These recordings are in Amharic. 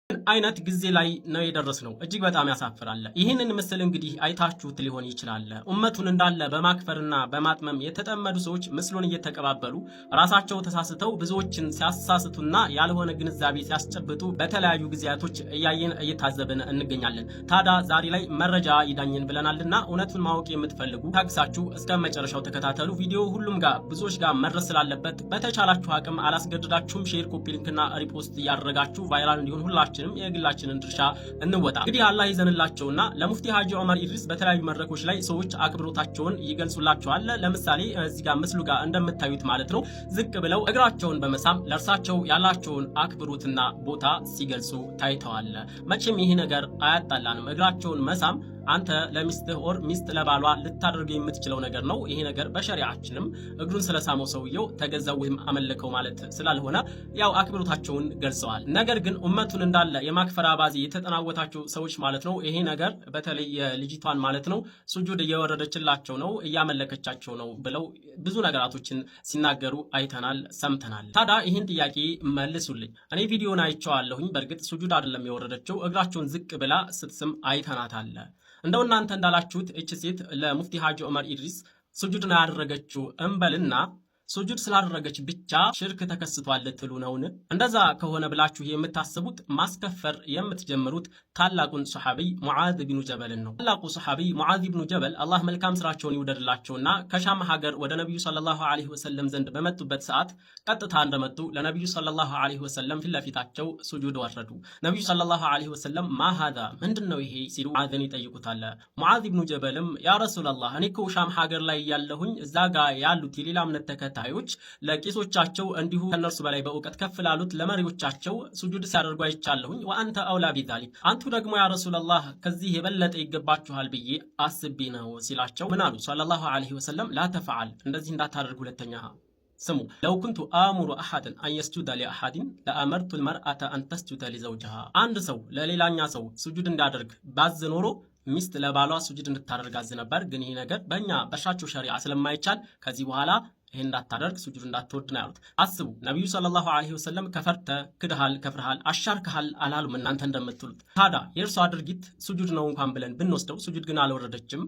አይነት ጊዜ ላይ ነው የደረስነው። እጅግ በጣም ያሳፍራል። ይህንን ምስል እንግዲህ አይታችሁት ሊሆን ይችላል። ኡመቱን እንዳለ በማክፈርና በማጥመም የተጠመዱ ሰዎች ምስሉን እየተቀባበሉ ራሳቸው ተሳስተው ብዙዎችን ሲያሳስቱና ያልሆነ ግንዛቤ ሲያስጨብጡ በተለያዩ ጊዜያቶች እያየን እየታዘብን እንገኛለን። ታዲያ ዛሬ ላይ መረጃ ይዳኝን ብለናልና እውነቱን ማወቅ የምትፈልጉ ታግሳችሁ እስከ መጨረሻው ተከታተሉ። ቪዲዮ ሁሉም ጋር ብዙዎች ጋር መድረስ ስላለበት በተቻላችሁ አቅም አላስገድዳችሁም ሼር፣ ኮፒ ሊንክና ሪፖስት እያደረጋችሁ ቫይራል እንዲሆን ሁላችንም የግላችንን ድርሻ እንወጣ። እንግዲህ አላህ ይዘንላቸውና ለሙፍቲ ሀጂ ዑመር ኢድሪስ በተለያዩ መድረኮች ላይ ሰዎች አክብሮታቸውን ይገልጹላቸዋል። ለምሳሌ እዚህ ጋር ምስሉ ጋር እንደምታዩት ማለት ነው ዝቅ ብለው እግራቸውን በመሳም ለእርሳቸው ያላቸውን አክብሮትና ቦታ ሲገልጹ ታይተዋል። መቼም ይህ ነገር አያጣላንም። እግራቸውን መሳም አንተ ለሚስትህ ኦር ሚስት ለባሏ ልታደርግ የምትችለው ነገር ነው። ይሄ ነገር በሸሪዓችንም እግሩን ስለሳመው ሰውየው ተገዛው ወይም አመለከው ማለት ስላልሆነ ያው አክብሮታቸውን ገልጸዋል። ነገር ግን ኡመቱን እንዳለ የማክፈር አባዜ የተጠናወታቸው ሰዎች ማለት ነው ይሄ ነገር በተለይ ልጅቷን ማለት ነው ሱጁድ እየወረደችላቸው ነው እያመለከቻቸው ነው ብለው ብዙ ነገራቶችን ሲናገሩ አይተናል፣ ሰምተናል። ታዲያ ይህን ጥያቄ መልሱልኝ። እኔ ቪዲዮን አይቼዋለሁኝ። በእርግጥ ሱጁድ አይደለም የወረደችው እግራቸውን ዝቅ ብላ ስትስም አይተናታል። እንደው እናንተ እንዳላችሁት እቺ ሴት ለሙፍቲ ሀጂ ዑመር ኢድሪስ ሱጁድ ነው ያደረገችው እንበልና ሱጁድ ስላደረገች ብቻ ሽርክ ተከስቷል ልትሉ ነውን? እንደዛ ከሆነ ብላችሁ የምታስቡት ማስከፈር የምትጀምሩት ታላቁን ሱሐቢ ሙዓዝ ኢብኑ ጀበልን ነው። ታላቁ ሱሐቢ ሙዓዝ ኢብኑ ጀበል አላህ መልካም ስራቸውን ይውደድላቸውና ከሻም ሀገር ወደ ነብዩ ሰለላሁ ዐለይሂ ወሰለም ዘንድ በመጡበት ሰዓት ቀጥታ እንደመጡ ለነብዩ ሰለላሁ ዐለይሂ ወሰለም ፊት ለፊታቸው ሱጁድ ወረዱ። ነብዩ ሰለላሁ ዐለይሂ ወሰለም ማሃዛ ምንድነው ይሄ ሲሉ ሙዓዝን ይጠይቁታል። ሙዓዝ ኢብኑ ጀበልም ያ ረሱላህ እኔ እኮ ሻም ሀገር ላይ ያለሁኝ እዛ ጋር ያሉት የሌላ እምነት ታዮች ለቄሶቻቸው እንዲሁ ከነርሱ በላይ በእውቀት ከፍ ላሉት ለመሪዎቻቸው ሱጁድ ሲያደርጉ አይቻለሁኝ። ወአንተ አውላ ቢዛሊክ አንቱ ደግሞ ያ ረሱላህ ከዚህ የበለጠ ይገባችኋል ብዬ አስቤ ነው ሲላቸው ምን አሉ ሰለላሁ ዐለይሂ ወሰለም ላ ተፈዓል እንደዚህ እንዳታደርጉ ሁለተኛ ስሙ ለው ኩንቱ አሙሩ አሐድን አን የስጁደ ሊአሐድን ለአመርቱ ልመርአተ አን ተስጁደ ሊዘውጅሃ አንድ ሰው ለሌላኛ ሰው ሱጁድ እንዳደርግ ባዝ ኖሮ ሚስት ለባሏ ሱጁድ እንድታደርግ አዝ ነበር። ግን ይሄ ነገር በእኛ በሻቸው ሸሪዓ ስለማይቻል ከዚህ በኋላ ይሄን እንዳታደርግ ሱጁድ እንዳትወድ ነው ያሉት። አስቡ ነብዩ ሰለላሁ ዐለይሂ ወሰለም ከፈርተ ክድሃል ከፍርሃል አሻርክሃል አላሉም እናንተ እንደምትሉት። ታዲያ የእርሷ ድርጊት ሱጁድ ነው እንኳን ብለን ብንወስደው ሱጁድ ግን አልወረደችም።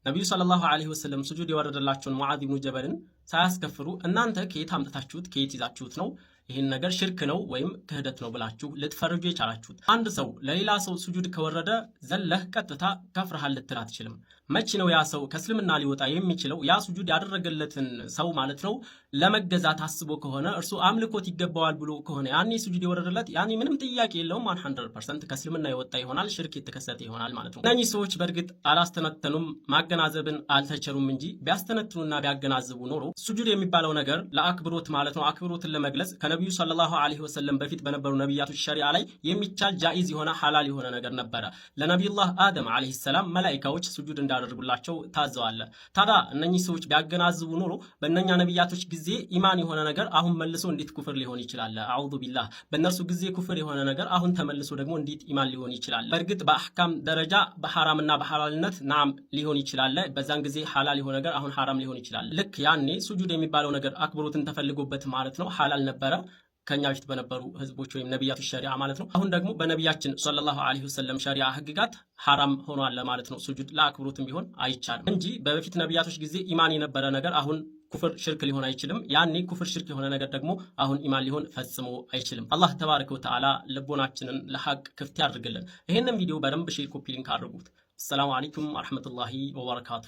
ነብዩ ሰለላሁ ዐለይሂ ወሰለም ሱጁድ የወረደላቸውን ሙዓዝ ኢብኑ ጀበልን ሳያስከፍሩ እናንተ ከየት አምጥታችሁት ከየት ይዛችሁት ነው ይህን ነገር ሽርክ ነው ወይም ክህደት ነው ብላችሁ ልትፈርጁ የቻላችሁት? አንድ ሰው ለሌላ ሰው ሱጁድ ከወረደ ዘለህ ቀጥታ ከፍርሃል ልትል አትችልም። መቼ ነው ያ ሰው ከእስልምና ሊወጣ የሚችለው? ያ ሱጁድ ያደረገለትን ሰው ማለት ነው ለመገዛት አስቦ ከሆነ እርሱ አምልኮት ይገባዋል ብሎ ከሆነ ያኔ ሱጁድ የወረደለት ያኔ ምንም ጥያቄ የለውም 100% ከእስልምና የወጣ ይሆናል፣ ሽርክ የተከሰተ ይሆናል ማለት ነው። እነኚህ ሰዎች በእርግጥ አላስተነተኑም፣ ማገናዘብን አልተቸሩም እንጂ ቢያስተነትኑና ቢያገናዝቡ ኖሮ ሱጁድ የሚባለው ነገር ለአክብሮት ማለት ነው አክብሮትን ለመግለጽ ነብዩ ሰለላሁ ዐለይሂ ወሰለም በፊት በነበሩ ነብያቶች ሸሪዓ ላይ የሚቻል ጃኢዝ የሆነ ሐላል የሆነ ነገር ነበረ። ለነብዩላህ አደም ዐለይሂ ሰላም መላእክቶች ሱጁድ እንዳደረጉላቸው ታዘዋል። ታዲያ እነኚህ ሰዎች ቢያገናዝቡ ኖሮ በእነኛ ነብያቶች ጊዜ ኢማን የሆነ ነገር አሁን መልሶ እንዴት ኩፍር ሊሆን ይችላል? አዑዙ ቢላህ። በእነርሱ ጊዜ ኩፍር የሆነ ነገር አሁን ተመልሶ ደግሞ እንዴት ኢማን ሊሆን ይችላል? በእርግጥ በአህካም ደረጃ በሐራምና በሐላልነት ናም ሊሆን ይችላል። በዛን ጊዜ ሐላል የሆነ ነገር አሁን ሐራም ሊሆን ይችላል። ልክ ያኔ ሱጁድ የሚባለው ነገር አክብሮትን ተፈልጎበት ማለት ነው ሐላል ነበረ ከኛ በፊት በነበሩ ህዝቦች ወይም ነብያቶች ሸሪዓ ማለት ነው። አሁን ደግሞ በነብያችን ሰለላሁ ዐለይሂ ወሰለም ሸሪዓ ህግጋት ሐራም ሆኗል ማለት ነው። ሱጁድ ለአክብሮትም ቢሆን አይቻልም እንጂ በበፊት ነብያቶች ጊዜ ኢማን የነበረ ነገር አሁን ኩፍር ሽርክ ሊሆን አይችልም። ያኔ ኩፍር ሽርክ የሆነ ነገር ደግሞ አሁን ኢማን ሊሆን ፈጽሞ አይችልም። አላህ ተባረከ ወተዓላ ልቦናችንን ለሐቅ ክፍት ያድርግልን። ይሄንን ቪዲዮ በደንብ ሼር፣ ኮፒ ሊንክ አድርጉት። ሰላም አለይኩም ወራህመቱላሂ ወበረካቱ።